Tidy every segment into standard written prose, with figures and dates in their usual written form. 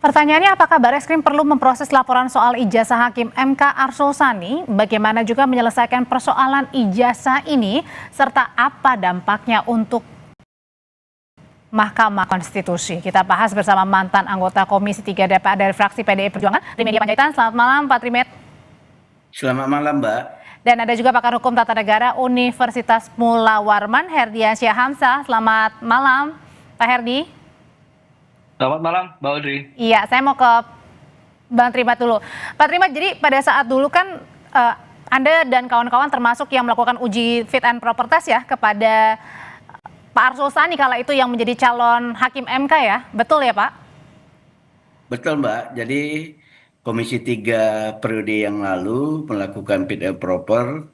Pertanyaannya, apakah Barreskrim perlu memproses laporan soal ijazah Hakim MK Arsul Sani? Bagaimana juga menyelesaikan persoalan ijazah ini? Serta apa dampaknya untuk Mahkamah Konstitusi? Kita bahas bersama mantan anggota Komisi 3 DPR dari fraksi PDI Perjuangan, Trimedia Panjaitan. Selamat malam, Pak Trimet. Selamat malam, Mbak. Dan ada juga pakar hukum tata negara Universitas Mula Warman, Herdiansyah Hamzah. Selamat malam, Pak Herdi. Selamat malam, Mbak Audrey. Iya, saya mau ke Bang Trimat dulu. Pak Trimat, jadi pada saat dulu kan Anda dan kawan-kawan termasuk yang melakukan uji fit and proper test ya kepada Pak Arsul Sani kala itu yang menjadi calon Hakim MK ya, betul ya Pak? Betul, Mbak. Jadi Komisi 3 periode yang lalu melakukan fit and proper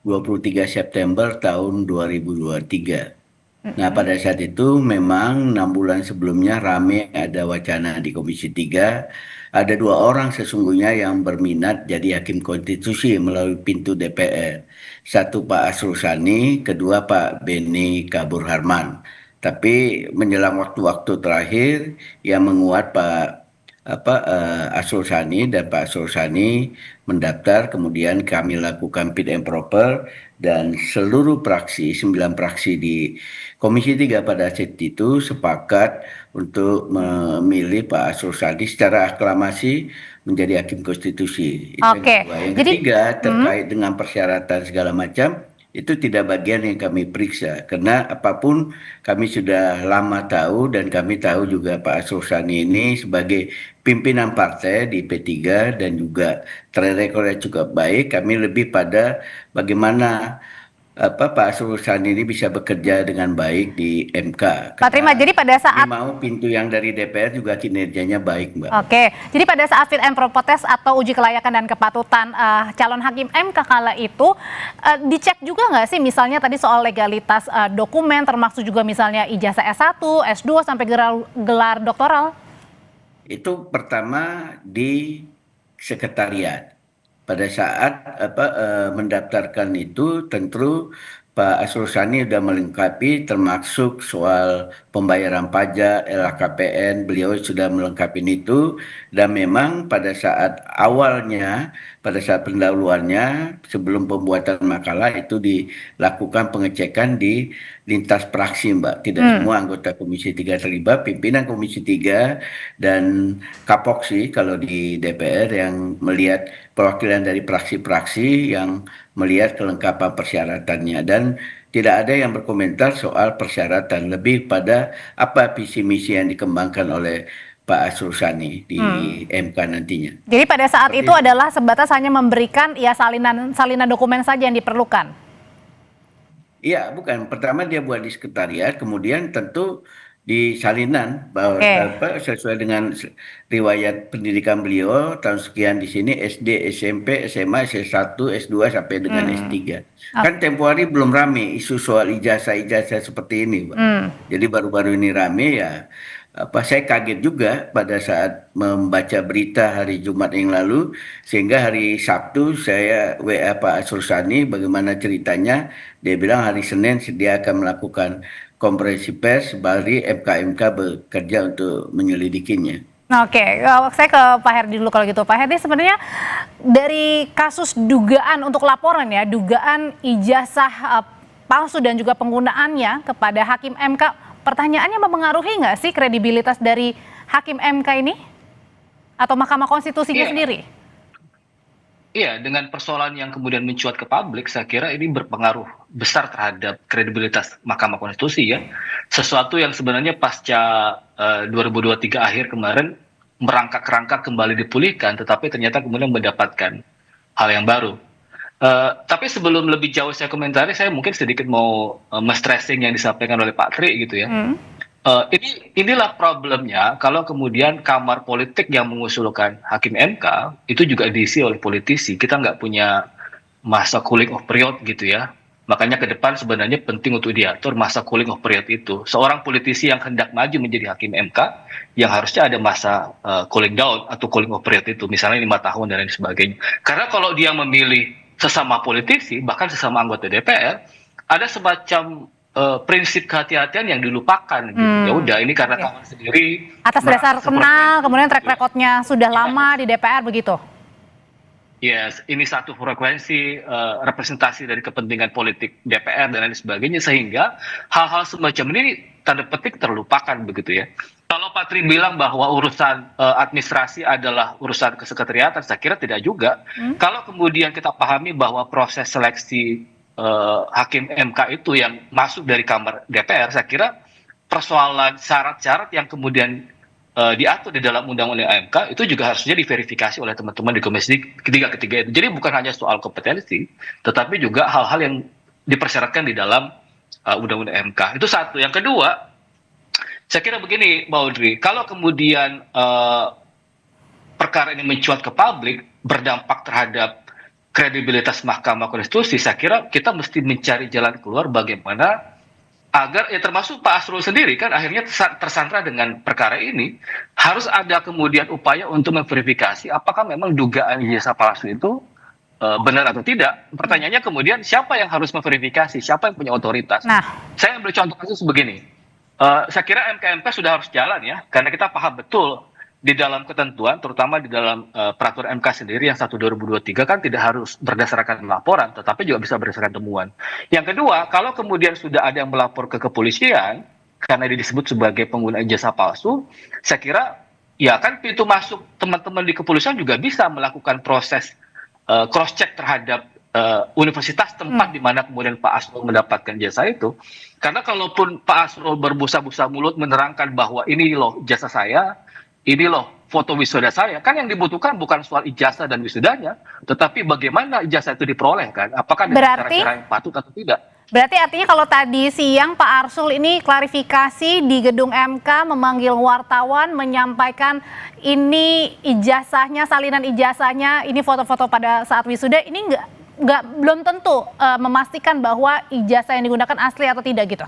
23 September tahun 2023. Nah, pada saat itu memang 6 bulan sebelumnya rame ada wacana di Komisi 3. Ada 2 orang sesungguhnya yang berminat jadi Hakim Konstitusi melalui pintu DPR. Satu Pak Arsul Sani, kedua Pak Beni Kabur Harman. Tapi menjelang waktu-waktu terakhir yang menguat Pak Arsul Sani dan Pak Arsul Sani mendaftar, kemudian kami lakukan fit and proper dan seluruh praksi, 9 praksi di Komisi 3 pada saat itu sepakat untuk memilih Pak Arsul Sani secara aklamasi menjadi Hakim Konstitusi. Itu Oke. yang ketiga terkait dengan persyaratan segala macam, itu tidak bagian yang kami periksa karena apapun kami sudah lama tahu dan kami tahu juga Pak Arsul Sani ini sebagai pimpinan partai di P3 dan juga track recordnya cukup baik. Kami lebih pada bagaimana Pak Arsul Sani ini bisa bekerja dengan baik di MK. Pak Trimat, jadi pada saat mau pintu yang dari DPR juga kinerjanya baik, Mbak. Oke, jadi pada saat fit and proper test atau uji kelayakan dan kepatutan calon Hakim MK kala itu dicek juga nggak sih misalnya tadi soal legalitas dokumen termasuk juga misalnya ijazah S1, S2 sampai gelar doktoral? Itu pertama di sekretariat. Pada saat mendaftarkan itu tentu Pak Arsul Sani sudah melengkapi termasuk soal pembayaran pajak, LHKPN, beliau sudah melengkapi itu dan memang pada saat awalnya, pada saat pendahuluannya sebelum pembuatan makalah itu dilakukan pengecekan di lintas praksi, Mbak. Tidak semua anggota Komisi 3 terlibat, pimpinan Komisi 3 dan Kapoksi kalau di DPR yang melihat perwakilan dari praksi-praksi yang melihat kelengkapan persyaratannya dan tidak ada yang berkomentar soal persyaratan, lebih pada apa visi misi yang dikembangkan oleh Pak Arsul Sani di MK nantinya. Jadi pada saat itu adalah sebatas hanya memberikan ya salinan dokumen saja yang diperlukan. Iya, bukan. Pertama dia buat di sekretariat, kemudian tentu di salinan bahwa sesuai dengan riwayat pendidikan beliau tahun sekian di sini SD, SMP, SMA, S1, S2 sampai dengan S3. Kan tempo hari belum rame isu soal ijazah seperti ini, Pak. Jadi baru-baru ini rame ya. Saya kaget juga pada saat membaca berita hari Jumat yang lalu, sehingga hari Sabtu saya WA Pak Arsul Sani bagaimana ceritanya. Dia bilang hari Senin dia akan melakukan konferensi pers, bari MK bekerja untuk menyelidikinya. Oke, saya ke Pak Herdi dulu kalau gitu. Pak Herdi, sebenarnya dari kasus dugaan untuk laporan ya, dugaan ijazah palsu dan juga penggunaannya kepada Hakim MK, pertanyaannya mempengaruhi nggak sih kredibilitas dari Hakim MK ini? Atau Mahkamah Konstitusinya sendiri? Iya, dengan persoalan yang kemudian mencuat ke publik, saya kira ini berpengaruh besar terhadap kredibilitas Mahkamah Konstitusi ya. Sesuatu yang sebenarnya pasca 2023 akhir kemarin merangkak-rangkak kembali dipulihkan, tetapi ternyata kemudian mendapatkan hal yang baru. Tapi sebelum lebih jauh saya komentari, saya mungkin sedikit mau stressing yang disampaikan oleh Pak Tri gitu ya. Inilah problemnya kalau kemudian kamar politik yang mengusulkan Hakim MK itu juga diisi oleh politisi. Kita nggak punya masa cooling off period gitu ya. Makanya ke depan sebenarnya penting untuk diatur masa cooling off period itu. Seorang politisi yang hendak maju menjadi Hakim MK yang harusnya ada masa cooling down atau cooling off period itu, misalnya 5 tahun dan lain sebagainya. Karena kalau dia memilih sesama politisi, bahkan sesama anggota DPR, ada semacam prinsip kehati-hatian yang dilupakan gitu. Ya udah, ini karena Oke. kawan sendiri Atas dasar merasa kenal, kemudian track seperti itu. recordnya sudah lama di DPR begitu. Yes, ini satu frekuensi representasi dari kepentingan politik DPR dan lain sebagainya, sehingga hal-hal semacam ini tanda petik terlupakan begitu ya. Kalau Pak Tri bilang bahwa urusan administrasi adalah urusan kesekretariatan, saya kira tidak juga. Kalau kemudian kita pahami bahwa proses seleksi hakim MK itu yang masuk dari kamar DPR, saya kira persoalan syarat-syarat yang kemudian diatur di dalam undang-undang AMK itu juga harusnya diverifikasi oleh teman-teman di komisi ketiga itu. Jadi bukan hanya soal kompetensi, tetapi juga hal-hal yang dipersyaratkan di dalam undang-undang AMK. Itu satu. Yang kedua, saya kira begini, Mbak Audrey, kalau kemudian perkara ini mencuat ke publik, berdampak terhadap kredibilitas Mahkamah Konstitusi, saya kira kita mesti mencari jalan keluar bagaimana agar, ya termasuk Pak Asrul sendiri kan akhirnya tersandra dengan perkara ini, harus ada kemudian upaya untuk memverifikasi apakah memang dugaan ijazah palsu itu benar atau tidak. Pertanyaannya kemudian siapa yang harus memverifikasi, siapa yang punya otoritas. Nah, Saya ambil contoh kasus begini. Saya kira MK-MK sudah harus jalan ya, karena kita paham betul di dalam ketentuan, terutama di dalam peraturan MK sendiri yang 1/2023 kan tidak harus berdasarkan laporan, tetapi juga bisa berdasarkan temuan. Yang kedua, kalau kemudian sudah ada yang melapor ke kepolisian, karena ini disebut sebagai pengguna ijazah palsu, saya kira ya kan pintu masuk teman-teman di kepolisian juga bisa melakukan proses cross check terhadap universitas tempat di mana kemudian Pak Asrul mendapatkan jasa itu. Karena kalaupun Pak Asrul berbusa-busa mulut menerangkan bahwa ini loh jasa saya, ini loh foto wisuda saya, kan yang dibutuhkan bukan soal ijazah dan wisudanya, tetapi bagaimana ijazah itu diperoleh kan, apakah dengan Berarti- cara-cara yang patut atau tidak. berarti artinya kalau tadi siang Pak Arsul ini klarifikasi di gedung MK memanggil wartawan menyampaikan ini ijazahnya, salinan ijazahnya, ini foto-foto pada saat wisuda, ini belum tentu memastikan bahwa ijazah yang digunakan asli atau tidak gitu.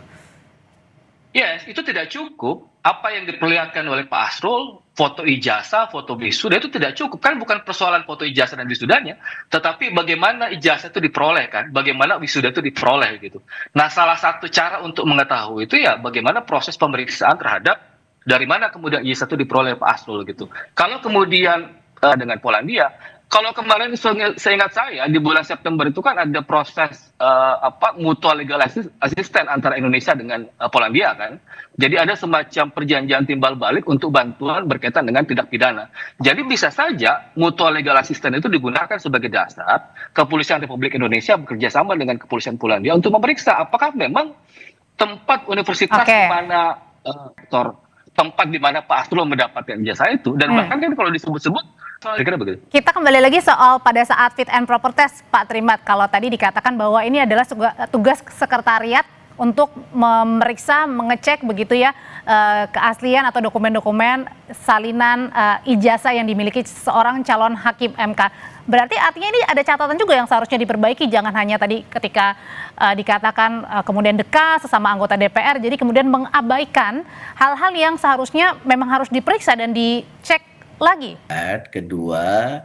Yes, itu tidak cukup. Apa yang diperlihatkan oleh Pak Asrul, foto ijazah, foto wisuda itu tidak cukup. Kan bukan persoalan foto ijazah dan wisudanya, tetapi bagaimana ijazah itu diperoleh kan, bagaimana wisuda itu diperoleh gitu. Nah, salah satu cara untuk mengetahui itu ya bagaimana proses pemeriksaan terhadap dari mana kemudian ijazah itu diperoleh Pak Asrul gitu. Kalau kemudian dengan Polandia, kalau kemarin seingat saya di bulan September itu kan ada proses mutual legal assistance antara Indonesia dengan Polandia kan. Jadi ada semacam perjanjian timbal balik untuk bantuan berkaitan dengan tindak pidana. Jadi bisa saja mutual legal assistance itu digunakan sebagai dasar Kepolisian Republik Indonesia bekerja sama dengan Kepolisian Polandia untuk memeriksa apakah memang tempat universitas Oke. di mana tempat di mana Pak Asrul mendapatkan ijazah itu, dan bahkan kan kalau disebut-sebut kira-kira begitu. Kita kembali lagi soal pada saat fit and proper test, Pak Trimat. Kalau tadi dikatakan bahwa ini adalah tugas sekretariat untuk memeriksa, mengecek begitu ya keaslian atau dokumen-dokumen salinan ijazah yang dimiliki seorang calon hakim MK. Berarti artinya ini ada catatan juga yang seharusnya diperbaiki, jangan hanya tadi ketika dikatakan kemudian dekat sesama anggota DPR, jadi kemudian mengabaikan hal-hal yang seharusnya memang harus diperiksa dan dicek lagi. Kedua,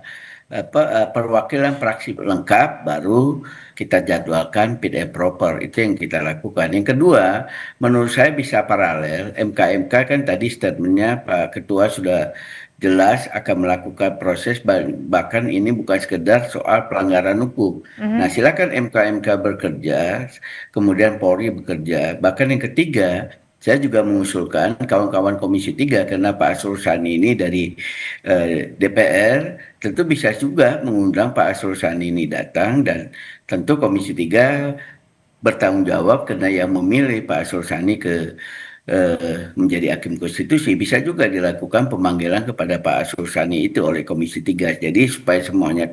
perwakilan praksi lengkap baru kita jadwalkan fit and proper, itu yang kita lakukan. Yang kedua, menurut saya bisa paralel. MK kan tadi statementnya Pak Ketua sudah jelas akan melakukan proses, bahkan ini bukan sekedar soal pelanggaran hukum. Nah, silakan MK bekerja, kemudian Polri bekerja. Bahkan yang ketiga, saya juga mengusulkan kawan-kawan Komisi 3, karena Pak Asrul Sani ini dari DPR, tentu bisa juga mengundang Pak Asrul Sani ini datang, dan tentu Komisi 3 bertanggung jawab karena yang memilih Pak Asrul Sani menjadi hakim konstitusi. Bisa juga dilakukan pemanggilan kepada Pak Asrul Sani itu oleh Komisi 3. Jadi supaya semuanya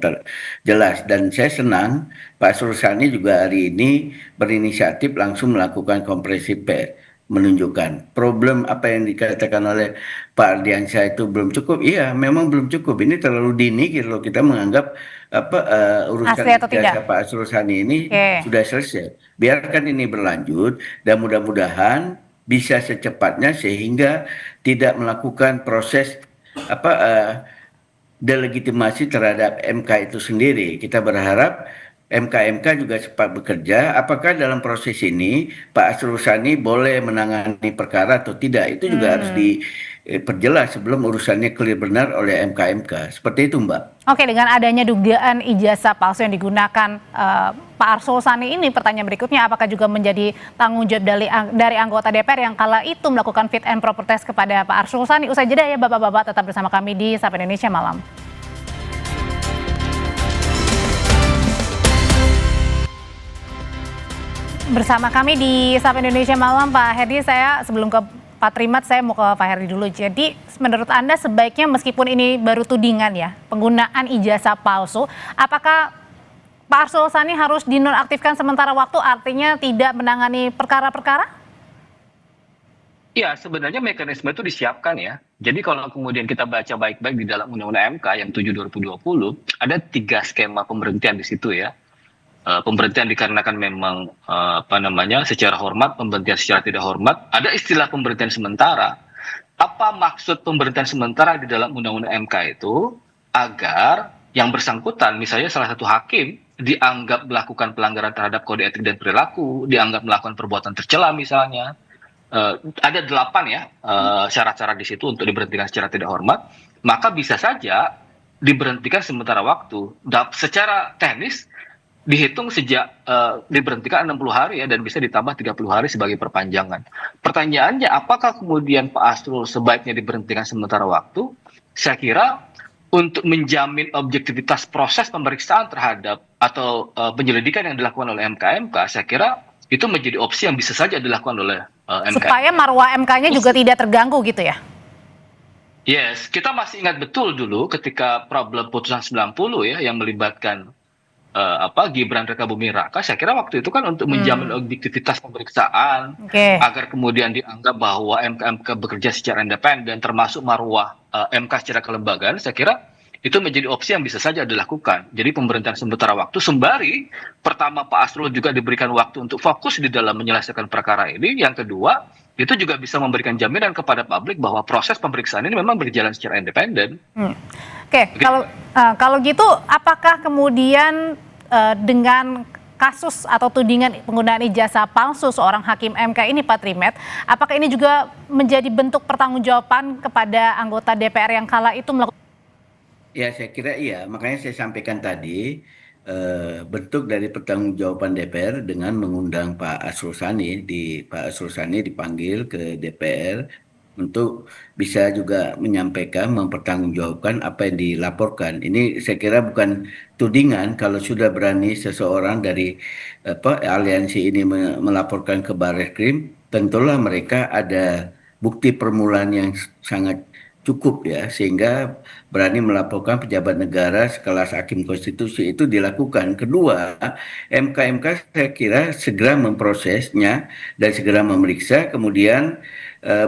jelas. Dan saya senang Pak Asrul Sani juga hari ini berinisiatif langsung melakukan konferensi pers, menunjukkan problem apa yang dikatakan oleh Pak Ardiansyah itu belum cukup. Iya, memang belum cukup. Ini terlalu dini kalau kita menganggap urusan Asli atau tidak? ijazah Pak Asrul Sani ini sudah selesai. Biarkan ini berlanjut dan mudah-mudahan bisa secepatnya sehingga tidak melakukan proses delegitimasi terhadap MK itu sendiri. Kita berharap MK-MK juga sempat bekerja. Apakah dalam proses ini Pak Asrul Sani boleh menangani perkara atau tidak? Itu juga harus diperjelas sebelum urusannya clear benar oleh MK-MK. Seperti itu, Mbak. Oke, dengan adanya dugaan ijazah palsu yang digunakan Pak Arsul Sani ini, pertanyaan berikutnya, apakah juga menjadi tanggung jawab dari anggota DPR yang kala itu melakukan fit and proper test kepada Pak Arsul Sani? Usai jeda ya Bapak-Bapak, tetap bersama kami di Sapa Indonesia Malam. Bersama kami di Sapa Indonesia Malam, Pak Herdi, saya sebelum ke Pak Trimat, saya mau ke Pak Herdi dulu. Jadi menurut Anda sebaiknya meskipun ini baru tudingan ya, penggunaan ijazah palsu, apakah Pak Arsul Sani harus dinonaktifkan sementara waktu, artinya tidak menangani perkara-perkara? Iya, sebenarnya mekanisme itu disiapkan ya. Jadi kalau kemudian kita baca baik-baik di dalam Undang-Undang MK yang 7/2020, ada 3 skema pemberhentian di situ ya. Pemberhentian dikarenakan memang secara hormat, pemberhentian secara tidak hormat, ada istilah pemberhentian sementara. Apa maksud pemberhentian sementara di dalam Undang-Undang MK itu? Agar yang bersangkutan, misalnya salah satu hakim dianggap melakukan pelanggaran terhadap kode etik dan perilaku, dianggap melakukan perbuatan tercela misalnya, ada 8 ya syarat-syarat di situ untuk diberhentikan secara tidak hormat, maka bisa saja diberhentikan sementara waktu. Secara teknis dihitung sejak diberhentikan 60 hari ya, dan bisa ditambah 30 hari sebagai perpanjangan. Pertanyaannya, apakah kemudian Pak Asrul sebaiknya diberhentikan sementara waktu? Saya kira untuk menjamin objektivitas proses pemeriksaan terhadap atau penyelidikan yang dilakukan oleh MK-MK, saya kira itu menjadi opsi yang bisa saja dilakukan oleh MK. Supaya marwah MK-nya juga tidak terganggu gitu ya? Yes, kita masih ingat betul dulu ketika problem putusan 90 ya yang melibatkan Gibran Rakabuming Raka. Saya kira waktu itu kan untuk menjamin objektivitas pemeriksaan, agar kemudian dianggap bahwa MK-MK bekerja secara independen, termasuk marwah MK secara kelembagaan. Saya kira itu menjadi opsi yang bisa saja dilakukan. Jadi pemberhentian sementara waktu sembari pertama Pak Asrul juga diberikan waktu untuk fokus di dalam menyelesaikan perkara ini. Yang kedua, itu juga bisa memberikan jaminan kepada publik bahwa proses pemeriksaan ini memang berjalan secara independen. Oke, kalau gitu, apakah kemudian dengan kasus atau tudingan penggunaan ijazah palsu seorang hakim MK ini, Pak Trimet, apakah ini juga menjadi bentuk pertanggungjawaban kepada anggota DPR yang kala itu melakukan? Ya, saya kira iya. Makanya saya sampaikan tadi, bentuk dari pertanggungjawaban DPR dengan mengundang Pak Asrul Sani. Pak Asrul Sani dipanggil ke DPR untuk bisa juga menyampaikan, mempertanggungjawabkan apa yang dilaporkan. Ini saya kira bukan tudingan. Kalau sudah berani seseorang dari aliansi ini melaporkan ke Barreskrim, tentulah mereka ada bukti permulaan yang sangat cukup ya, sehingga berani melaporkan pejabat negara sekelas hakim konstitusi. Itu dilakukan. Kedua, MK-MK saya kira segera memprosesnya dan segera memeriksa, kemudian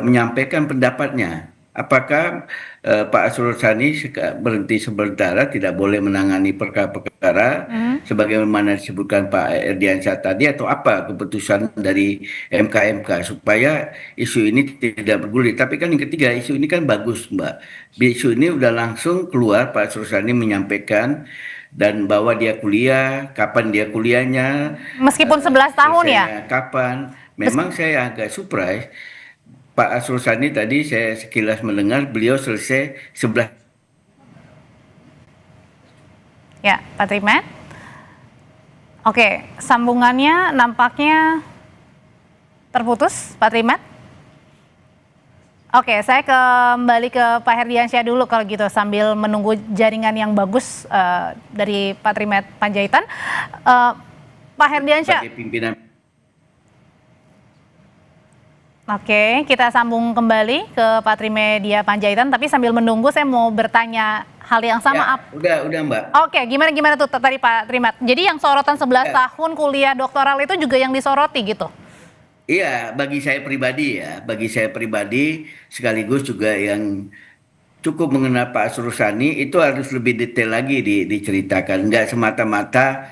menyampaikan pendapatnya. Apakah Pak Asrul Sani berhenti sementara, tidak boleh menangani perkara-perkara sebagaimana disebutkan Pak Erdiansyah tadi, atau apa keputusan dari MK-MK supaya isu ini tidak bergulir. Tapi kan yang ketiga, isu ini kan bagus, Mbak. Isu ini udah langsung keluar, Pak Asrul Sani menyampaikan dan bahwa dia kuliah, kapan dia kuliahnya, Meskipun 11 tahun ya? Kapan. Memang saya agak surprise. Pak Asrul Sani tadi saya sekilas mendengar beliau selesai 11. Ya, Pak Trimet. Oke, sambungannya nampaknya terputus, Pak Trimet. Oke, saya kembali ke Pak Herdiansyah dulu kalau gitu, sambil menunggu jaringan yang bagus dari Pak Trimet Panjaitan. Pak Herdiansyah. Sebagai pimpinan. Oke, kita sambung kembali ke Pak Trimedia Panjaitan, tapi sambil menunggu saya mau bertanya hal yang sama. Ya, udah Mbak. Oke, gimana tuh tadi Pak Trimet? Jadi yang sorotan 11 tahun kuliah doktoral itu juga yang disoroti gitu? Iya, bagi saya pribadi sekaligus juga yang cukup mengenal Pak Asrul Sani, itu harus lebih detail lagi diceritakan. Nggak semata-mata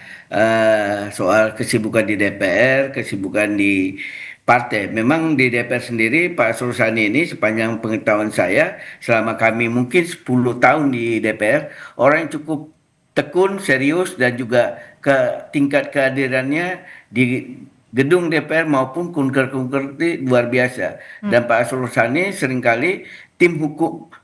soal kesibukan di DPR, kesibukan di partai. Memang di DPR sendiri Pak Asrul Sani ini sepanjang pengetahuan saya, selama kami mungkin 10 tahun di DPR, orang yang cukup tekun, serius, dan juga tingkat kehadirannya di gedung DPR maupun kunker-kunker itu luar biasa. Dan Pak Arsul Sani seringkali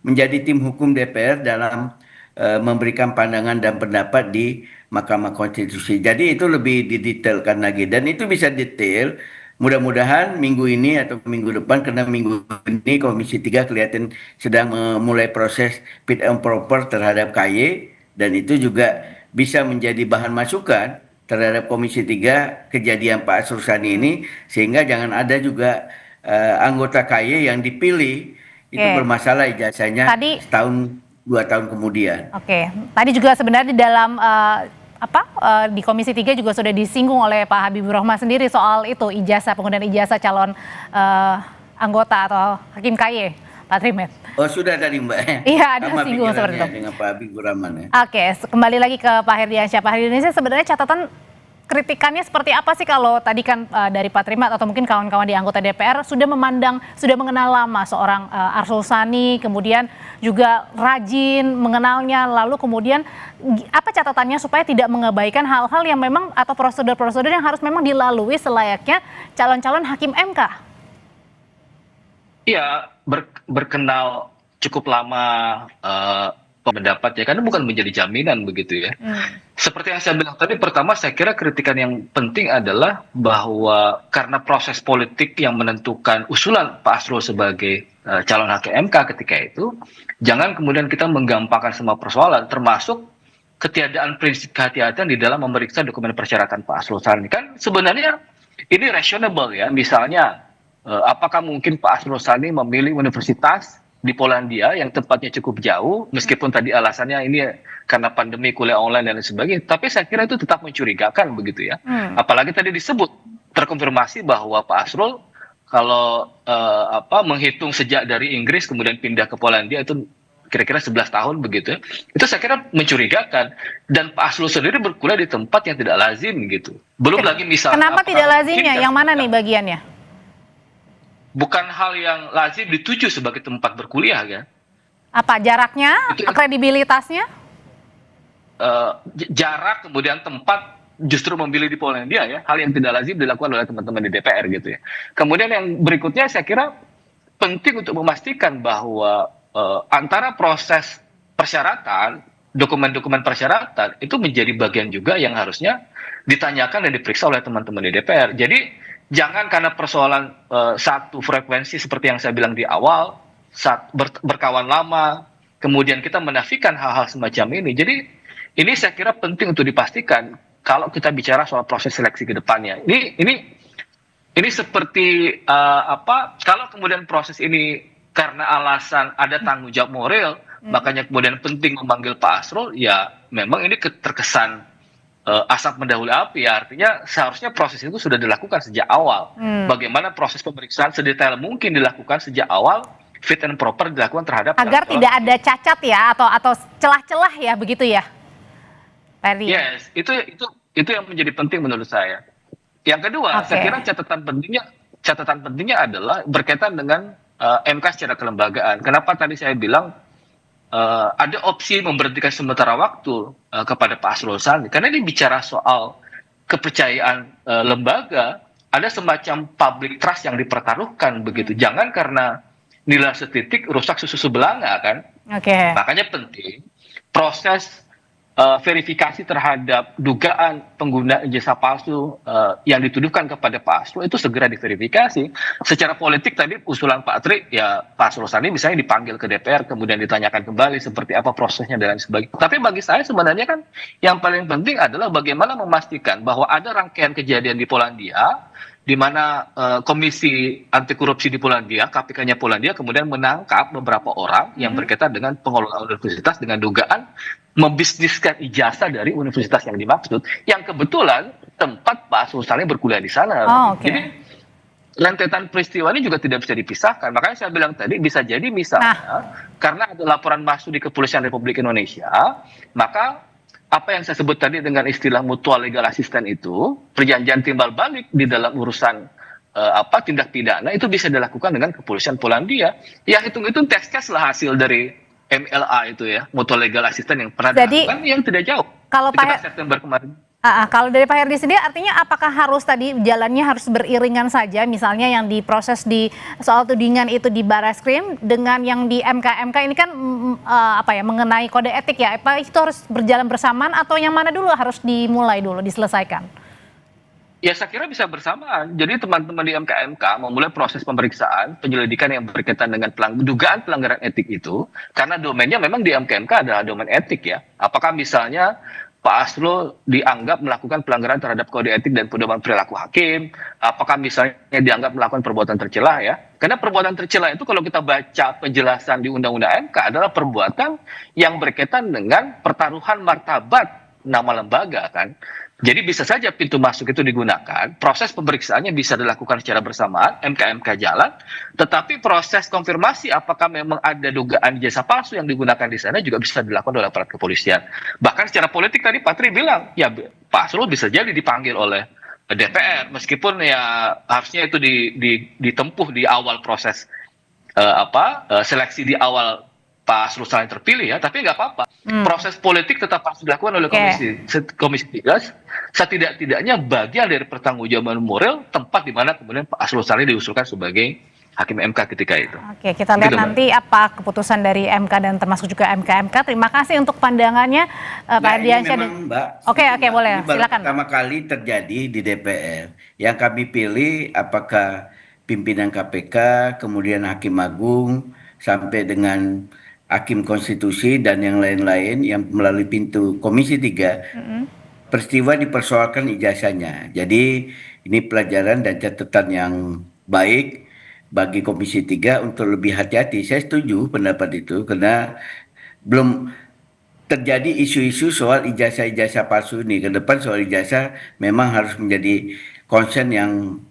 menjadi tim hukum DPR dalam memberikan pandangan dan pendapat di Mahkamah Konstitusi. Jadi itu lebih didetailkan lagi dan itu bisa detail. Mudah-mudahan minggu ini atau minggu depan, karena minggu ini Komisi 3 kelihatan sedang memulai proses fit and proper terhadap KY, dan itu juga bisa menjadi bahan masukan terhadap Komisi 3 kejadian Pak Arsul Sani ini, sehingga jangan ada juga anggota KY yang dipilih itu bermasalah ijazahnya setahun 2 tahun kemudian. Oke, tadi juga sebenarnya di dalam di Komisi 3 juga sudah disinggung oleh Pak Habibur Rahman sendiri soal itu penggunaan ijazah calon anggota atau hakim KY, Pak Trimet. Oh sudah tadi Mbak. Iya, ada singgung seperti itu. Dengan Pak Habibur Rahman ya. Oke, kembali lagi ke Pak Herdiansyah. Pak Herdiansyah, sebenarnya catatan kritikannya seperti apa sih kalau tadi kan dari Pak Trimet atau mungkin kawan-kawan di anggota DPR sudah mengenal lama seorang Arsul Sani, kemudian juga rajin mengenalnya, lalu kemudian apa catatannya supaya tidak mengabaikan hal-hal yang memang atau prosedur-prosedur yang harus memang dilalui selayaknya calon-calon hakim MK? Iya, berkenal cukup lama pendapat ya, karena bukan menjadi jaminan begitu ya. Seperti yang saya bilang tadi, pertama saya kira kritikan yang penting adalah bahwa karena proses politik yang menentukan usulan Pak Arsul sebagai calon hakim MK ketika itu, jangan kemudian kita menggampangkan semua persoalan, termasuk ketiadaan prinsip kehati-hatian di dalam memeriksa dokumen persyaratan Pak Arsul Sani. Kan sebenarnya ini reasonable ya, misalnya apakah mungkin Pak Arsul Sani memilih universitas di Polandia yang tempatnya cukup jauh, meskipun tadi alasannya ini karena pandemi, kuliah online dan lain sebagainya, tapi saya kira itu tetap mencurigakan begitu ya. Apalagi tadi disebut terkonfirmasi bahwa Pak Arsul kalau menghitung sejak dari Inggris kemudian pindah ke Polandia itu kira-kira 11 tahun begitu ya. Itu saya kira mencurigakan, dan Pak Arsul sendiri berkuliah di tempat yang tidak lazim gitu. Belum lagi misalnya kenapa tidak lazimnya? Yang mana nih bagiannya? Bukan hal yang lazim dituju sebagai tempat berkuliah ya. Apa jaraknya, kredibilitasnya? Jarak kemudian tempat justru memilih di Polandia ya, hal yang tidak lazim dilakukan oleh teman-teman di DPR gitu ya. Kemudian yang berikutnya saya kira penting untuk memastikan bahwa antara proses persyaratan, dokumen-dokumen persyaratan itu menjadi bagian juga yang harusnya ditanyakan dan diperiksa oleh teman-teman di DPR. Jadi jangan karena persoalan satu frekuensi seperti yang saya bilang di awal, berkawan lama, kemudian kita menafikan hal-hal semacam ini. Jadi ini saya kira penting untuk dipastikan kalau kita bicara soal proses seleksi ke depannya. Ini seperti kalau kemudian proses ini karena alasan ada tanggung jawab moral, makanya kemudian penting memanggil Pak Arsul, ya memang ini terkesan asap mendahului api ya, artinya seharusnya proses itu sudah dilakukan sejak awal. Bagaimana proses pemeriksaan sedetail mungkin dilakukan sejak awal, fit and proper dilakukan terhadap agar tidak ada cacat ya atau celah-celah ya begitu ya, Ferdi? Yes, itu yang menjadi penting menurut saya. Yang kedua, saya kira catatan pentingnya adalah berkaitan dengan MK secara kelembagaan. Kenapa tadi saya bilang ada opsi memberhentikan sementara waktu kepada Pak Arsul Sani, karena ini bicara soal kepercayaan lembaga, ada semacam public trust yang dipertaruhkan begitu. Jangan karena nilai setitik rusak susu sebelanga kan. Makanya penting proses verifikasi terhadap dugaan pengguna ijazah palsu yang dituduhkan kepada Pak Arsul itu segera diverifikasi. Secara politik tadi usulan Pak Tri, ya Pak Arsul Sani misalnya dipanggil ke DPR kemudian ditanyakan kembali seperti apa prosesnya dan lain sebagainya. Tapi bagi saya sebenarnya kan yang paling penting adalah bagaimana memastikan bahwa ada rangkaian kejadian di Polandia, di mana Komisi Anti Korupsi di Polandia, KPK-nya Polandia kemudian menangkap beberapa orang yang berkaitan dengan pengelolaan universitas dengan dugaan membisniskan ijazah dari universitas yang dimaksud, yang kebetulan tempat Pak Arsul Sani berkuliah di sana. Jadi rentetan peristiwa ini juga tidak bisa dipisahkan. Makanya saya bilang tadi bisa jadi misalnya karena ada laporan masuk di Kepolisian Republik Indonesia, maka apa yang saya sebut tadi dengan istilah mutual legal assistance itu, perjanjian timbal balik di dalam urusan tindak pidana itu bisa dilakukan dengan Kepolisian Polandia. Ya hitung-hitung tes lah hasil dari MLA itu ya, mutual legal assistance yang pernah dilakukan yang tidak jauh. Kalau September kemarin. Kalau dari Pak Herdi sendiri artinya apakah harus tadi jalannya harus beriringan saja, misalnya yang diproses di soal tudingan itu di Barreskrim dengan yang di MK ini kan mengenai kode etik ya, apa itu harus berjalan bersamaan atau yang mana dulu harus dimulai dulu diselesaikan? Ya saya kira bisa bersamaan. Jadi teman-teman di MK memulai proses pemeriksaan penyelidikan yang berkaitan dengan dugaan pelanggaran etik itu, karena domainnya memang di MK adalah domain etik ya. Apakah misalnya Pak Asrul dianggap melakukan pelanggaran terhadap kode etik dan pedoman perilaku hakim, apakah misalnya dianggap melakukan perbuatan tercela ya. Karena perbuatan tercela itu kalau kita baca penjelasan di Undang-Undang MK adalah perbuatan yang berkaitan dengan pertaruhan martabat nama lembaga kan. Jadi bisa saja pintu masuk itu digunakan, proses pemeriksaannya bisa dilakukan secara bersamaan, MK jalan, tetapi proses konfirmasi apakah memang ada dugaan jasa palsu yang digunakan di sana juga bisa dilakukan oleh aparat kepolisian. Bahkan secara politik tadi Pak Tri bilang, ya Pak Asrul bisa jadi dipanggil oleh DPR, meskipun ya harusnya itu ditempuh di awal proses seleksi di awal Pak Asrul Saleh terpilih ya, tapi nggak apa-apa. Proses politik tetap harus dilakukan oleh Komisi 3, setidak-tidaknya bagian dari pertanggungjawaban moral tempat di mana kemudian Pak Asrul Saleh diusulkan sebagai Hakim MK ketika itu. Oke, kita lihat nanti apa keputusan dari MK dan termasuk juga MK. Terima kasih untuk pandangannya Pak Herdiansyah. Mbak, Oke, boleh. Ini baru Silakan. pertama kali terjadi di DPR. Yang kami pilih apakah pimpinan KPK, kemudian Hakim Agung, sampai dengan Hakim Konstitusi dan yang lain-lain yang melalui pintu Komisi 3, peristiwa dipersoalkan ijazahnya. Jadi ini pelajaran dan catatan yang baik bagi Komisi 3 untuk lebih hati-hati. Saya setuju pendapat itu karena belum terjadi isu-isu soal ijazah-ijazah palsu ini. Ke depan soal ijazah memang harus menjadi concern yang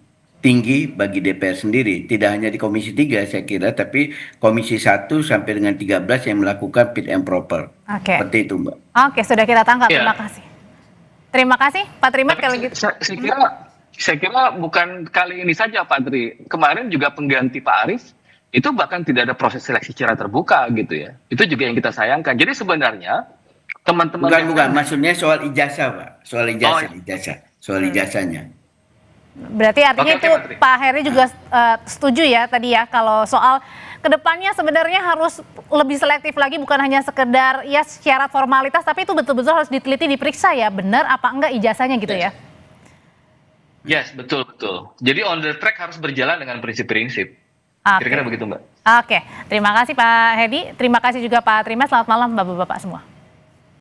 tinggi bagi DPR sendiri, tidak hanya di Komisi 3 saya kira, tapi Komisi 1 sampai dengan 13 yang melakukan fit and proper. Seperti itu Mbak. Oke, sudah kita tangkap. Terima kasih. Terima kasih Pak Trimat kalau gitu. Saya kira bukan kali ini saja Pak Tri. Kemarin juga pengganti Pak Arief itu bahkan tidak ada proses seleksi secara terbuka gitu ya. Itu juga yang kita sayangkan. Jadi sebenarnya teman-teman bukan maksudnya soal ijazah Pak, soal ijazahnya. Berarti artinya itu Pak Heri juga setuju ya tadi ya kalau soal kedepannya sebenarnya harus lebih selektif lagi, bukan hanya sekedar ya syarat formalitas, tapi itu betul-betul harus diteliti, diperiksa ya benar apa enggak ijazahnya gitu ya. Yes, betul. Jadi on the track harus berjalan dengan prinsip-prinsip. Kira-kira begitu Mbak. Oke, terima kasih Pak Hedi, terima kasih juga Pak Trimas, selamat malam Bapak-bapak semua.